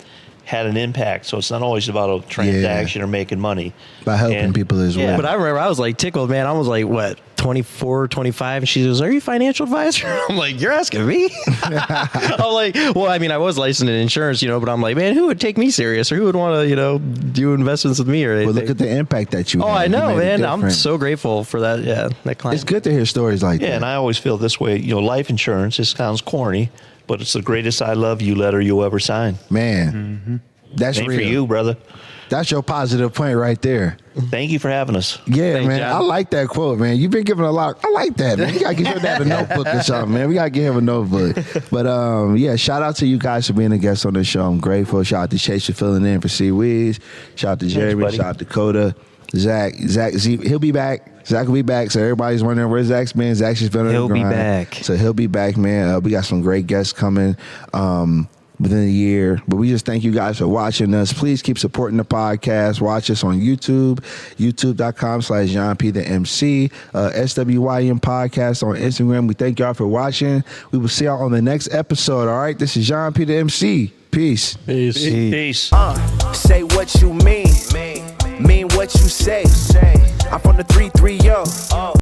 had an impact. So it's not always about a transaction or making money. By helping people as well. But I remember I was like tickled, man. I was like, what, 24, 25? And she goes, "Are you a financial advisor?" I'm like, "You're asking me?" I'm like, well, I mean, I was licensed in insurance, but I'm like, man, who would take me serious, or who would want to, do investments with me or anything? Well, look at the impact that you had. I know, man. I'm so grateful for that. Yeah, that client. It's good to hear stories like that. Yeah, and I always feel this way. Life insurance, it sounds corny, but it's the greatest I love you letter you'll ever sign. Man, that's Same real. for you, brother. That's your positive point right there. Thank you for having us. Yeah, Thanks, man. John. I like that quote, man. You've been giving a lot. I like that, man. You got to give your dad a notebook or something, man. We got to give him a notebook. But, yeah, shout out to you guys for being a guest on the show. I'm grateful. Shout out to Chase for filling in for C. Weeds. Shout out to Jeremy. buddy. Shout out to Coda. Zach, he'll be back. Zach will be back. So everybody's wondering where Zach's been. Zach's just been on the grind. He'll be back. So he'll be back, man. We got some great guests coming within a year. But we just thank you guys for watching us. Please keep supporting the podcast. Watch us on YouTube, youtube.com/Jean P the MC, SWYM Podcast on Instagram. We thank y'all for watching. We will see y'all on the next episode. All right, this is Jean P the MC. Peace. Peace. Say what you mean what you say. I'm from the 330.